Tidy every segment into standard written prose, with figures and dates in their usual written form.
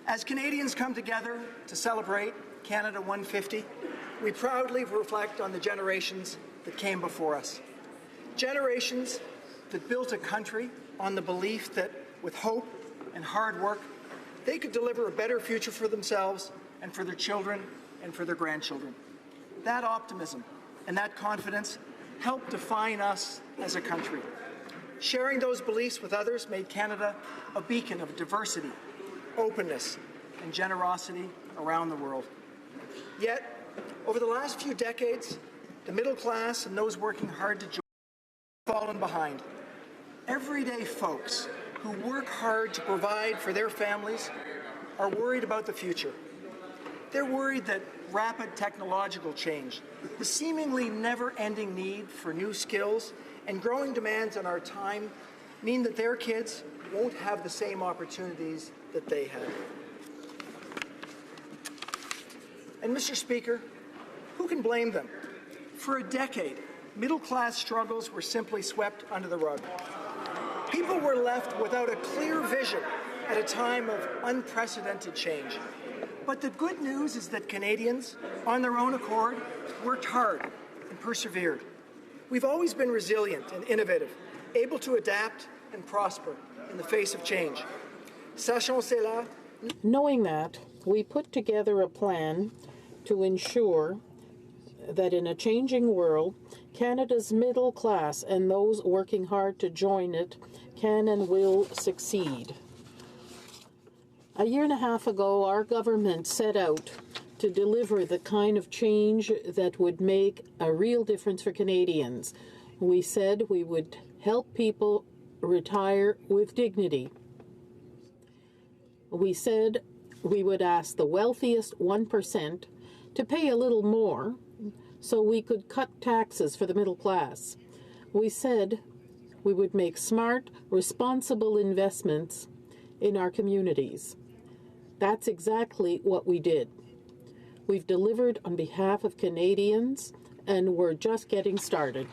As Canadians come together to celebrate Canada 150, we proudly reflect on the generations that came before us. Generations that built a country on the belief that with hope and hard work, they could deliver a better future for themselves and for their children and for their grandchildren. That optimism and that confidence helped define us as a country. Sharing those beliefs with others made Canada a beacon of diversity, openness, and generosity around the world. Yet, over the last few decades, the middle class and those working hard to join have fallen behind. Everyday folks who work hard to provide for their families are worried about the future. They're worried that rapid technological change, the seemingly never-ending need for new skills, and growing demands on our time mean that their kids won't have the same opportunities that they had. And Mr. Speaker, who can blame them? For a decade, middle-class struggles were simply swept under the rug. People were left without a clear vision at a time of unprecedented change. But the good news is that Canadians, on their own accord, worked hard and persevered. We've always been resilient and innovative, able to adapt and prosper in the face of change. Sachons cela. Knowing that, we put together a plan to ensure that in a changing world, Canada's middle class and those working hard to join it can and will succeed. A year and a half ago, our government set out to deliver the kind of change that would make a real difference for Canadians. We said we would help people retire with dignity. We said we would ask the wealthiest 1% to pay a little more so we could cut taxes for the middle class. We said we would make smart, responsible investments in our communities. That's exactly what we did. We've delivered on behalf of Canadians, and we're just getting started.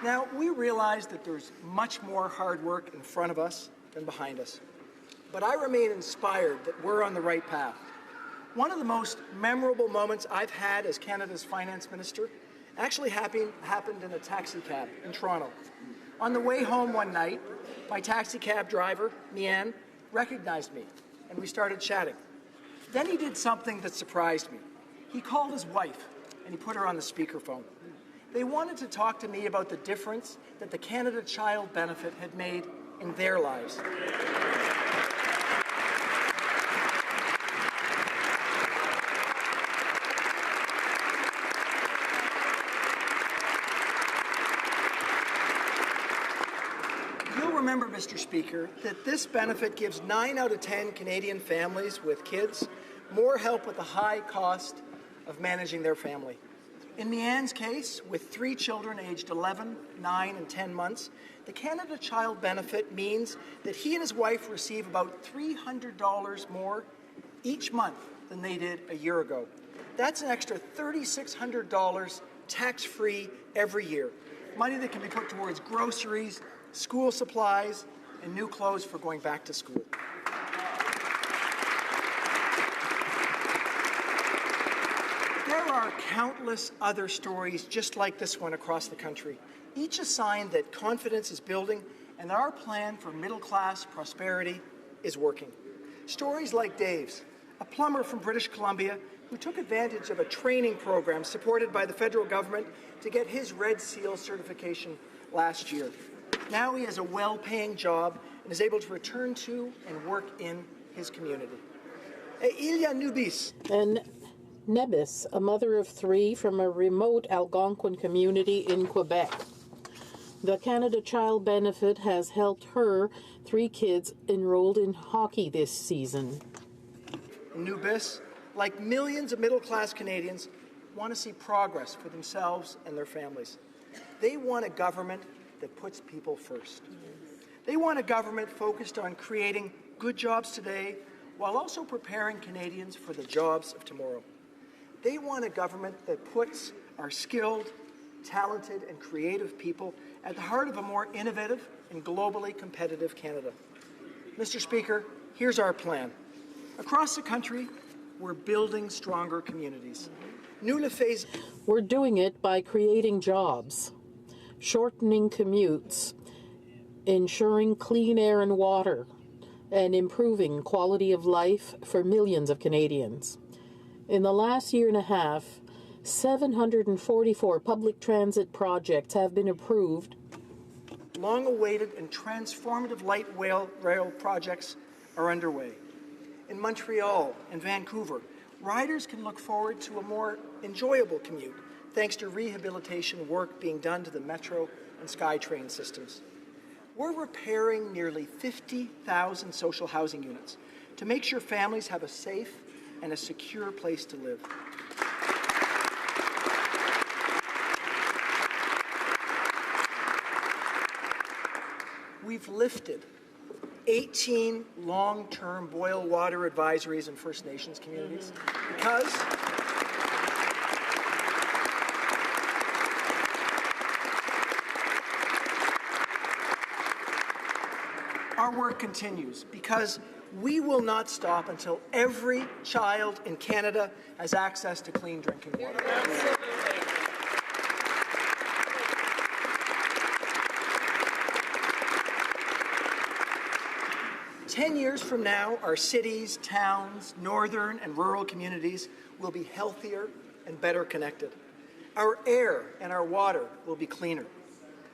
Now, we realize that there's much more hard work in front of us than behind us. But I remain inspired that we're on the right path. One of the most memorable moments I've had as Canada's Finance Minister actually happened in a taxi cab in Toronto. On the way home one night, my taxi cab driver, Mian, recognized me, and we started chatting. Then he did something that surprised me. He called his wife, and he put her on the speakerphone. They wanted to talk to me about the difference that the Canada Child Benefit had made in their lives. Remember, Mr. Speaker, that this benefit gives 9 out of 10 Canadian families with kids more help with the high cost of managing their family. In Mian's case, with 3 children aged 11, 9, and 10 months, the Canada Child Benefit means that he and his wife receive about $300 more each month than they did a year ago. That's an extra $3,600 tax-free every year, money that can be put towards groceries, school supplies, and new clothes for going back to school. There are countless other stories just like this one across the country, each a sign that confidence is building and that our plan for middle-class prosperity is working. Stories like Dave's, a plumber from British Columbia who took advantage of a training program supported by the federal government to get his Red Seal certification last year. Now he has a well-paying job and is able to return to and work in his community. Ilya Nubis. And Nebis, a mother of 3 from a remote Algonquin community in Quebec. The Canada Child Benefit has helped her 3 kids enrolled in hockey this season. Nubis, like millions of middle-class Canadians, want to see progress for themselves and their families. They want a government that puts people first. They want a government focused on creating good jobs today while also preparing Canadians for the jobs of tomorrow. They want a government that puts our skilled, talented, and creative people at the heart of a more innovative and globally competitive Canada. Mr. Speaker, here's our plan. Across the country, we're building stronger communities. We're doing it by creating jobs, shortening commutes, ensuring clean air and water, and improving quality of life for millions of Canadians. In the last year and a half, 744 public transit projects have been approved. Long-awaited and transformative light rail projects are underway. In Montreal and Vancouver, riders can look forward to a more enjoyable commute thanks to rehabilitation work being done to the Metro and SkyTrain systems. We're repairing nearly 50,000 social housing units to make sure families have a safe and a secure place to live. We've lifted 18 long-term boil water advisories in First Nations communities because our work continues, because we will not stop until every child in Canada has access to clean drinking water. 10 years from now, our cities, towns, northern and rural communities will be healthier and better connected. Our air and our water will be cleaner.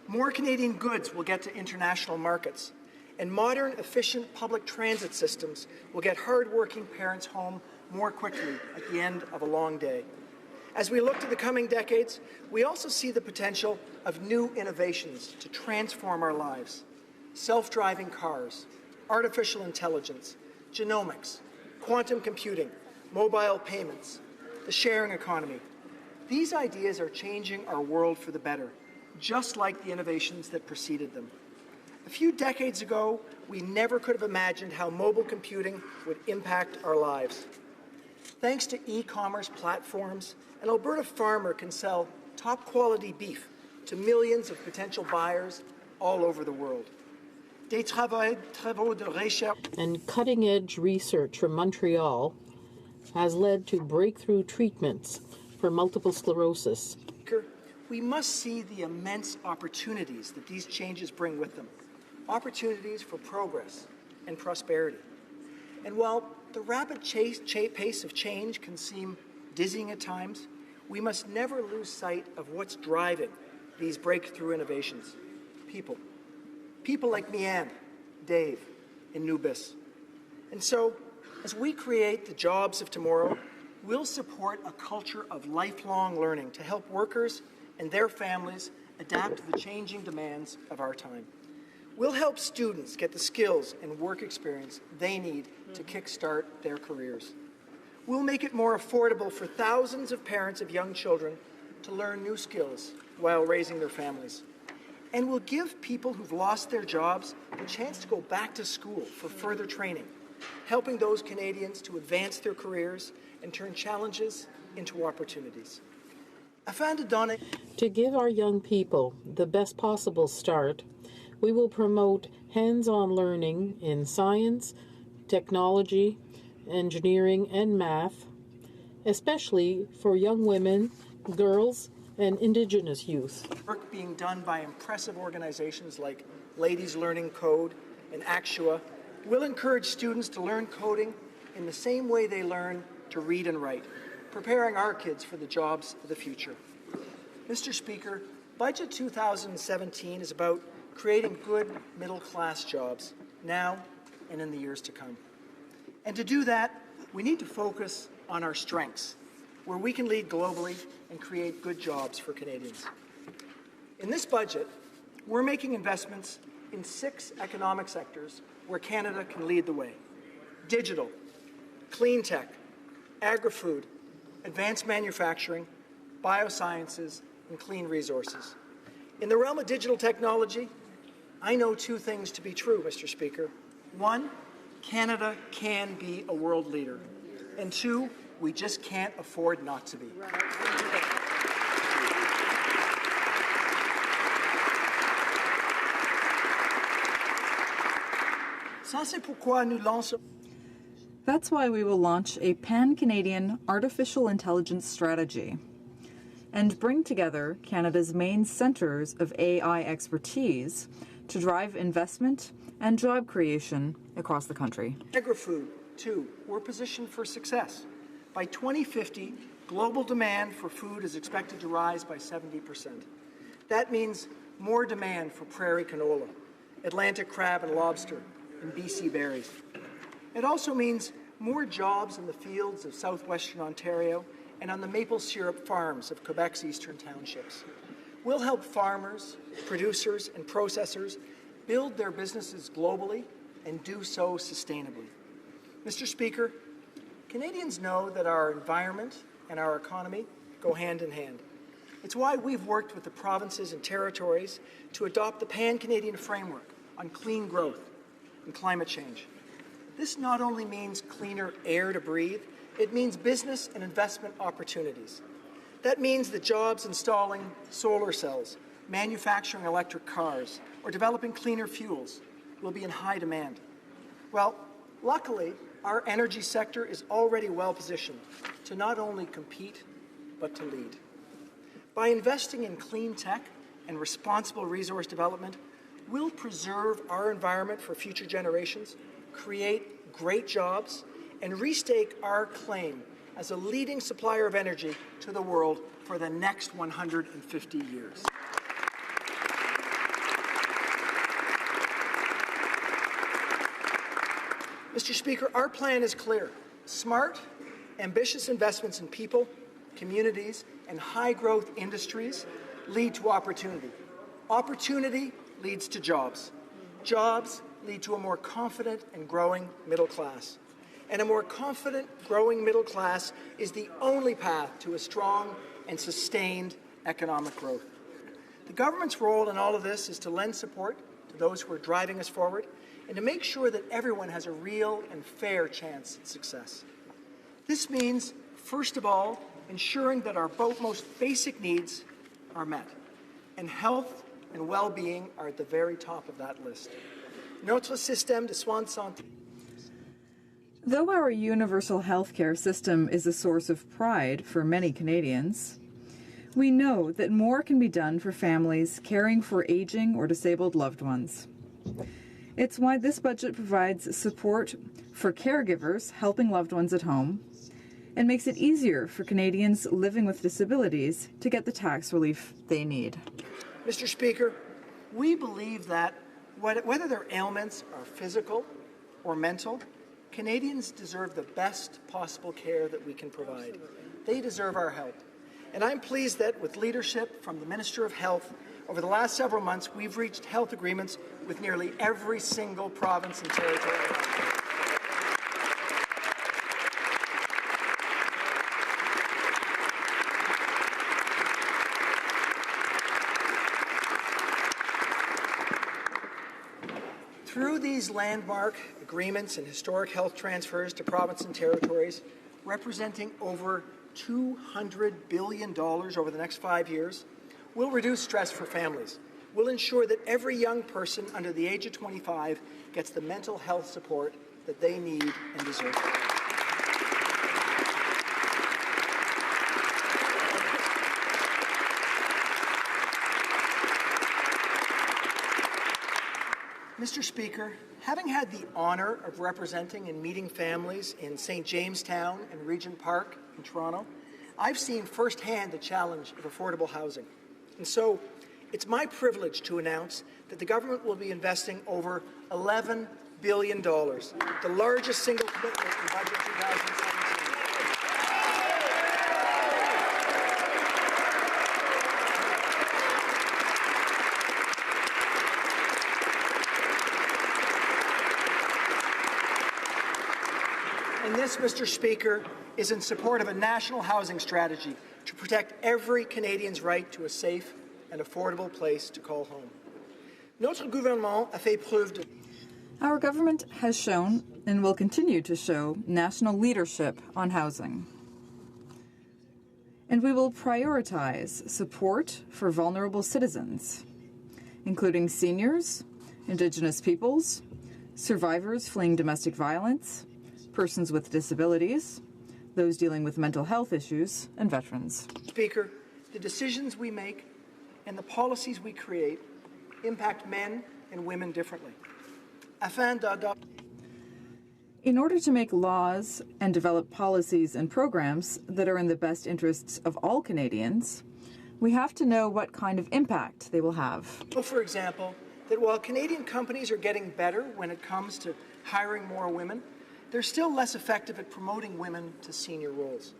More Canadian goods will get to international markets, and modern, efficient public transit systems will get hard-working parents home more quickly at the end of a long day. As we look to the coming decades, we also see the potential of new innovations to transform our lives. Self-driving cars, artificial intelligence, genomics, quantum computing, mobile payments, the sharing economy. These ideas are changing our world for the better, just like the innovations that preceded them. A few decades ago, we never could have imagined how mobile computing would impact our lives. Thanks to e-commerce platforms, an Alberta farmer can sell top-quality beef to millions of potential buyers all over the world. And cutting-edge research from Montreal has led to breakthrough treatments for multiple sclerosis. We must see the immense opportunities that these changes bring with them, opportunities for progress and prosperity. And while the rapid pace of change can seem dizzying at times, we must never lose sight of what's driving these breakthrough innovations. People. People like Meanne, Dave, and Nubis. And so, as we create the jobs of tomorrow, we'll support a culture of lifelong learning to help workers and their families adapt to the changing demands of our time. We'll help students get the skills and work experience they need to kickstart their careers. We'll make it more affordable for thousands of parents of young children to learn new skills while raising their families. And we'll give people who've lost their jobs the chance to go back to school for further training, helping those Canadians to advance their careers and turn challenges into opportunities. To give our young people the best possible start, we will promote hands-on learning in science, technology, engineering, and math, especially for young women, girls, and Indigenous youth. Work being done by impressive organizations like Ladies Learning Code and Actua will encourage students to learn coding in the same way they learn to read and write, preparing our kids for the jobs of the future. Mr. Speaker, Budget 2017 is about creating good middle-class jobs now and in the years to come. And to do that, we need to focus on our strengths, where we can lead globally and create good jobs for Canadians. In this budget, we're making investments in 6 economic sectors where Canada can lead the way: digital, clean tech, agri-food, advanced manufacturing, biosciences, and clean resources. In the realm of digital technology, I know 2 things to be true, Mr. Speaker. 1, Canada can be a world leader. And 2, we just can't afford not to be. 1 million Ça, c'est pourquoi nous lançons. That's why we will launch a pan-Canadian artificial intelligence strategy and bring together Canada's main centres of AI expertise to drive investment and job creation across the country. Agri-food, too, we're positioned for success. By 2050, global demand for food is expected to rise by 70%. That means more demand for prairie canola, Atlantic crab and lobster, and BC berries. It also means more jobs in the fields of southwestern Ontario and on the maple syrup farms of Quebec's eastern townships. We'll help farmers, producers, and processors build their businesses globally and do so sustainably. Mr. Speaker, Canadians know that our environment and our economy go hand in hand. It's why we've worked with the provinces and territories to adopt the Pan-Canadian Framework on clean growth and climate change. This not only means cleaner air to breathe, it means business and investment opportunities. That means that jobs installing solar cells, manufacturing electric cars, or developing cleaner fuels will be in high demand. Well, luckily, our energy sector is already well positioned to not only compete, but to lead. By investing in clean tech and responsible resource development, we'll preserve our environment for future generations, create great jobs, and restake our claim as a leading supplier of energy to the world for the next 150 years. Mr. Speaker, our plan is clear. Smart, ambitious investments in people, communities, and high-growth industries lead to opportunity. Opportunity leads to jobs. Jobs lead to a more confident and growing middle class. And a more confident, growing middle class is the only path to a strong and sustained economic growth. The government's role in all of this is to lend support to those who are driving us forward and to make sure that everyone has a real and fair chance at success. This means, first of all, ensuring that our most basic needs are met, and health and well-being are at the very top of that list. Notre système de soins de santé. Though our universal healthcare system is a source of pride for many Canadians, we know that more can be done for families caring for aging or disabled loved ones. It's why this budget provides support for caregivers helping loved ones at home and makes it easier for Canadians living with disabilities to get the tax relief they need. Mr. Speaker, we believe that whether their ailments are physical or mental, Canadians deserve the best possible care that we can provide. They deserve our help. And I'm pleased that with leadership from the Minister of Health, over the last several months, we've reached health agreements with nearly every single province and territory. Through these landmark agreements and historic health transfers to province and territories, representing over $200 billion over the next 5 years, we'll reduce stress for families. We'll ensure that every young person under the age of 25 gets the mental health support that they need and deserve. Mr. Speaker, having had the honour of representing and meeting families in St. Jamestown and Regent Park in Toronto, I've seen firsthand the challenge of affordable housing. And so, it's my privilege to announce that the government will be investing over $11 billion, the largest single commitment in Budget 2017. And this, Mr. Speaker, is in support of a national housing strategy to protect every Canadian's right to a safe and affordable place to call home. Notre gouvernement a fait preuve de... Our government has shown and will continue to show national leadership on housing. And we will prioritize support for vulnerable citizens, including seniors, Indigenous peoples, survivors fleeing domestic violence, persons with disabilities, those dealing with mental health issues, and veterans. Speaker, the decisions we make and the policies we create impact men and women differently. In order to make laws and develop policies and programs that are in the best interests of all Canadians, we have to know what kind of impact they will have. For example, that while Canadian companies are getting better when it comes to hiring more women, they're still less effective at promoting women to senior roles.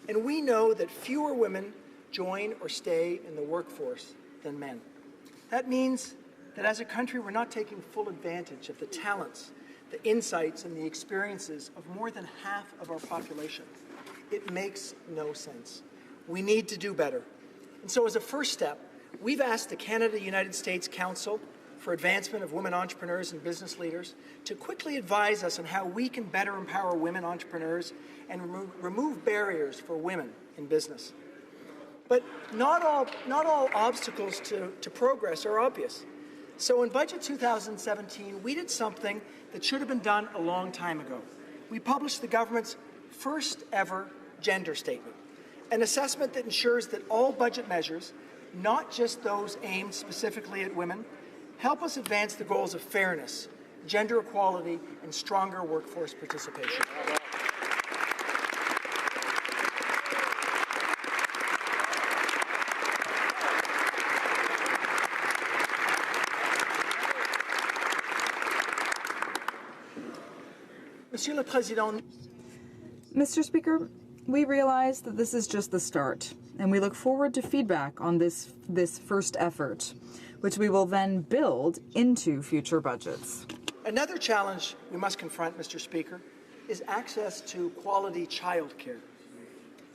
And we know that fewer women join or stay in the workforce than men. That means that as a country, we're not taking full advantage of the talents, the insights, and the experiences of more than half of our population. It makes no sense. We need to do better. And so as a first step, we've asked the Canada-United States Council for Advancement of Women Entrepreneurs and Business Leaders to quickly advise us on how we can better empower women entrepreneurs and remove barriers for women in business. But not all obstacles to progress are obvious. So in Budget 2017, we did something that should have been done a long time ago. We published the government's first ever gender statement, an assessment that ensures that all budget measures, not just those aimed specifically at women, help us advance the goals of fairness, gender equality, and stronger workforce participation. Monsieur le Président, Mr. Speaker, we realize that this is just the start, and we look forward to feedback on this first effort, which we will then build into future budgets. Another challenge we must confront, Mr. Speaker, is access to quality childcare.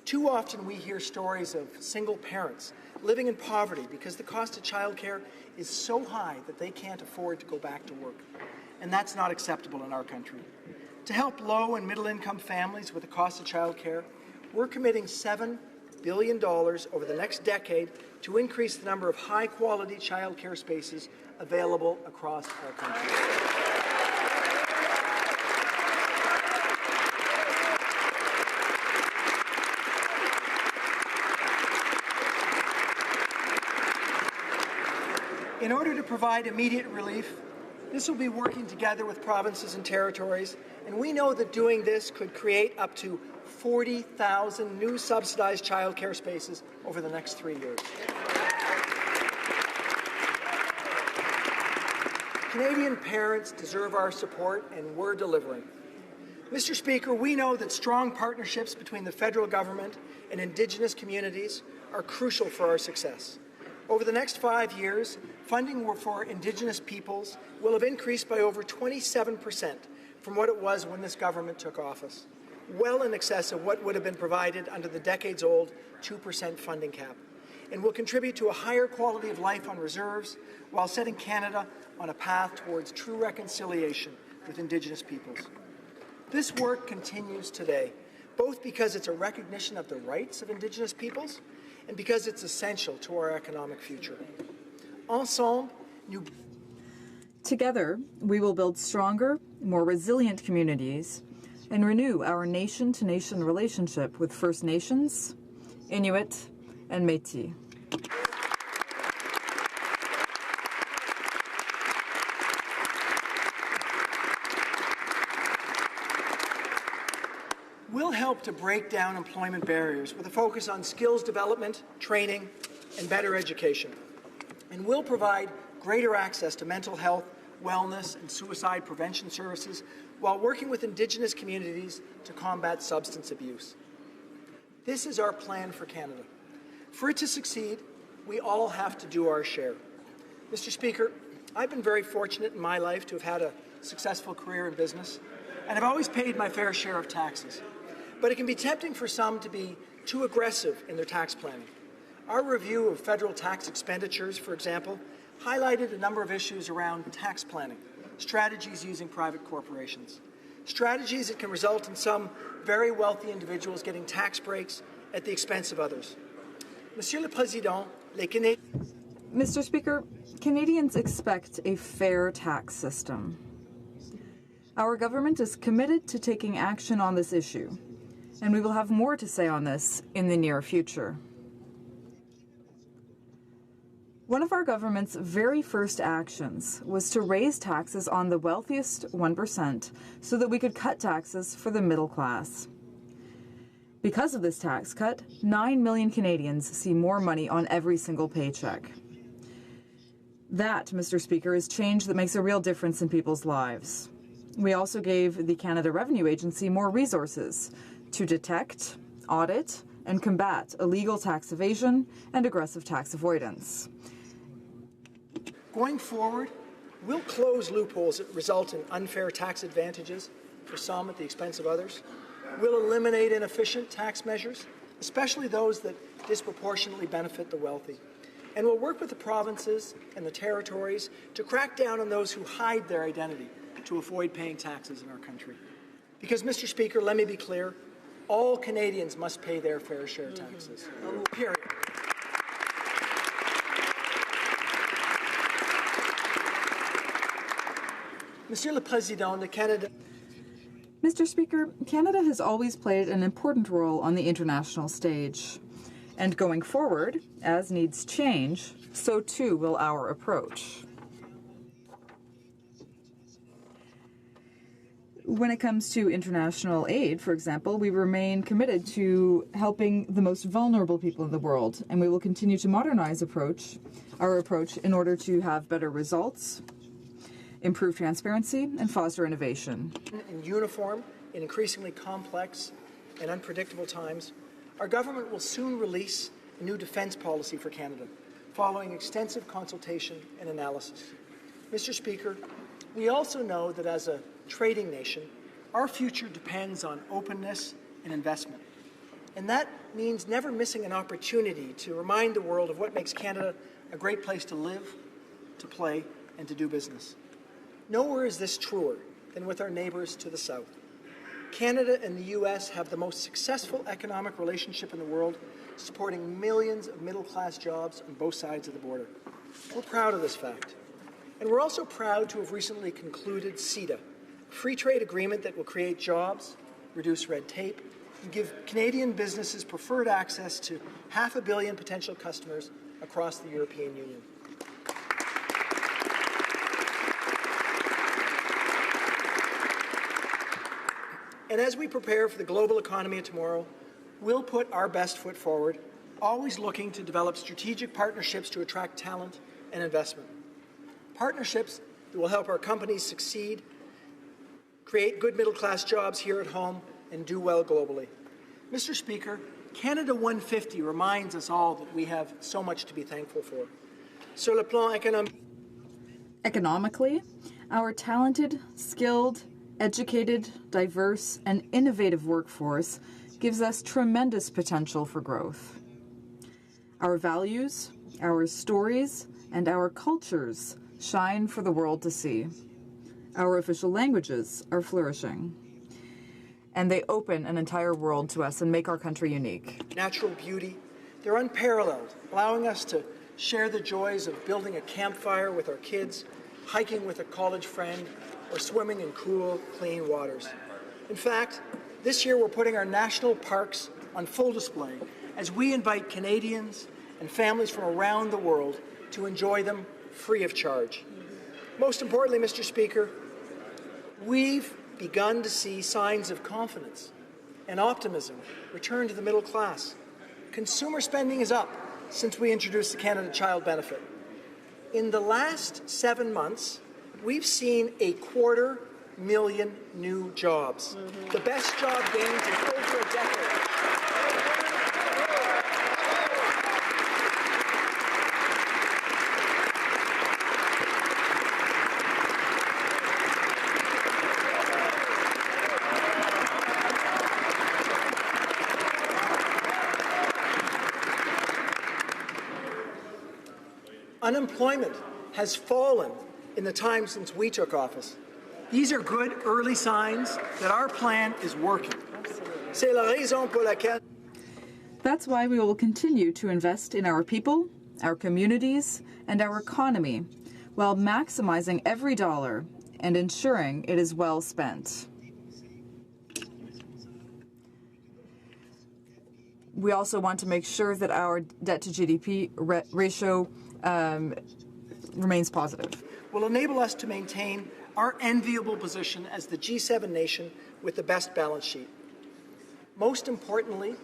Too often we hear stories of single parents living in poverty because the cost of childcare is so high that they can't afford to go back to work. And that's not acceptable in our country. To help low and middle-income families with the cost of childcare, we're committing $7 billion over the next decade to increase the number of high-quality childcare spaces available across our country. In order to provide immediate relief, this will be working together with provinces and territories, and we know that doing this could create up to 40,000 new subsidized childcare spaces over the next 3 years. Canadian parents deserve our support, and we're delivering. Mr. Speaker, we know that strong partnerships between the federal government and Indigenous communities are crucial for our success. Over the next 5 years, funding for Indigenous peoples will have increased by over 27% from what it was when this government took office, well in excess of what would have been provided under the decades-old 2% funding cap, and will contribute to a higher quality of life on reserves while setting Canada on a path towards true reconciliation with Indigenous peoples. This work continues today, both because it's a recognition of the rights of Indigenous peoples and because it's essential to our economic future. Ensemble, Together, we will build stronger, more resilient communities and renew our nation-to-nation relationship with First Nations, Inuit, and Métis. We'll help to break down employment barriers with a focus on skills development, training, and better education. And we'll provide greater access to mental health, wellness, and suicide prevention services while working with Indigenous communities to combat substance abuse. This is our plan for Canada. For it to succeed, we all have to do our share. Mr. Speaker, I've been very fortunate in my life to have had a successful career in business, and I've always paid my fair share of taxes. But it can be tempting for some to be too aggressive in their tax planning. Our review of federal tax expenditures, for example, highlighted a number of issues around tax planning, strategies using private corporations, strategies that can result in some very wealthy individuals getting tax breaks at the expense of others. Monsieur le Président, les Canadiens... Mr. Speaker, Canadians expect a fair tax system. Our government is committed to taking action on this issue, and we will have more to say on this in the near future. One of our government's very first actions was to raise taxes on the wealthiest 1% so that we could cut taxes for the middle class. Because of this tax cut, 9 million Canadians see more money on every single paycheck. That, Mr. Speaker, is change that makes a real difference in people's lives. We also gave the Canada Revenue Agency more resources to detect, audit, and combat illegal tax evasion and aggressive tax avoidance. Going forward, we'll close loopholes that result in unfair tax advantages for some at the expense of others. We'll eliminate inefficient tax measures, especially those that disproportionately benefit the wealthy. And we'll work with the provinces and the territories to crack down on those who hide their identity to avoid paying taxes in our country. Because, Mr. Speaker, let me be clear, all Canadians must pay their fair share of taxes. Period. Monsieur le Président, the Canada... Mr. Speaker, Canada has always played an important role on the international stage. And going forward, as needs change, so too will our approach. When it comes to international aid, for example, we remain committed to helping the most vulnerable people in the world, and we will continue to modernize our approach in order to have better results, improve transparency, and foster innovation. In uniform, in increasingly complex and unpredictable times, our government will soon release a new defence policy for Canada, following extensive consultation and analysis. Mr. Speaker, we also know that as a trading nation, our future depends on openness and investment. And that means never missing an opportunity to remind the world of what makes Canada a great place to live, to play, and to do business. Nowhere is this truer than with our neighbours to the south. Canada and the U.S. have the most successful economic relationship in the world, supporting millions of middle-class jobs on both sides of the border. We're proud of this fact. And we're also proud to have recently concluded CETA, a free trade agreement that will create jobs, reduce red tape, and give Canadian businesses preferred access to 500 million potential customers across the European Union. And as we prepare for the global economy of tomorrow, we'll put our best foot forward, always looking to develop strategic partnerships to attract talent and investment. Partnerships that will help our companies succeed, create good middle-class jobs here at home, and do well globally. Mr. Speaker, Canada 150 reminds us all that we have so much to be thankful for. Sur le plan économique. Economically, our talented, skilled, educated, diverse, and innovative workforce gives us tremendous potential for growth. Our values, our stories, and our cultures shine for the world to see. Our official languages are flourishing. And they open an entire world to us and make our country unique. Natural beauty, they're unparalleled, allowing us to share the joys of building a campfire with our kids, hiking with a college friend, or swimming in cool, clean waters. In fact, this year we're putting our national parks on full display as we invite Canadians and families from around the world to enjoy them free of charge. Most importantly, Mr. Speaker, we've begun to see signs of confidence and optimism return to the middle class. Consumer spending is up since we introduced the Canada Child Benefit. In the last 7 months, we've seen 250,000 new jobs, the best job gains in over a decade. Unemployment has fallen in the time since we took office. These are good early signs that our plan is working. C'est la raison pour laquelle. That's why we will continue to invest in our people, our communities, and our economy, while maximizing every dollar and ensuring it is well spent. We also want to make sure that our debt to GDP ratio remains positive. Will enable us to maintain our enviable position as the G7 nation with the best balance sheet. Most importantly,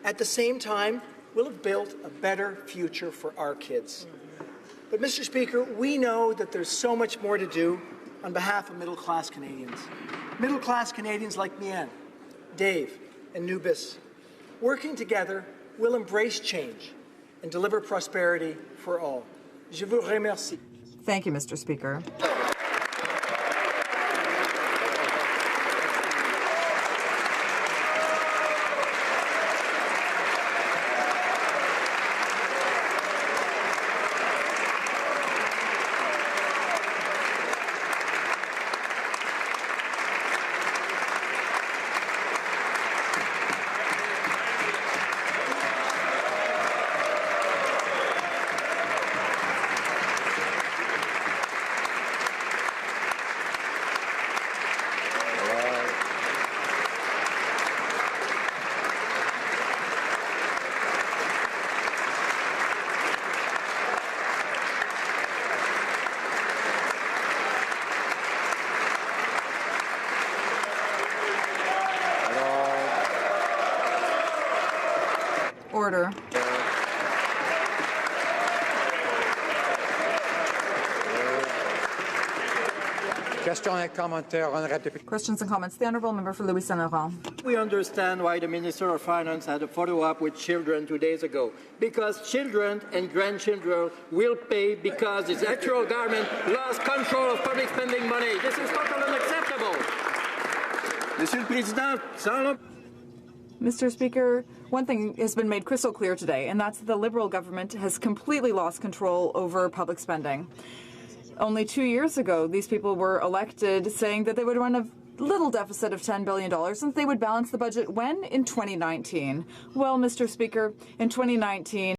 at the same time, we'll have built a better future for our kids. But, Mr. Speaker, we know that there's so much more to do on behalf of middle-class Canadians. Middle-class Canadians like Mian, Dave, and Nubis. Working together, we'll embrace change and deliver prosperity for all. Je vous remercie. Thank you, Mr. Speaker. Order. Questions and comments. The Honourable Member for Louis Saint Laurent. We understand why the Minister of Finance had a follow-up with children 2 days ago. Because children and grandchildren will pay because his actual government lost control of public spending money. This is totally unacceptable. Monsieur le Président, sans Mr. Speaker, one thing has been made crystal clear today, and that's that the Liberal government has completely lost control over public spending. Only 2 years ago, these people were elected saying that they would run a little deficit of $10 billion and they would balance the budget when? In 2019. Well, Mr. Speaker, in 2019,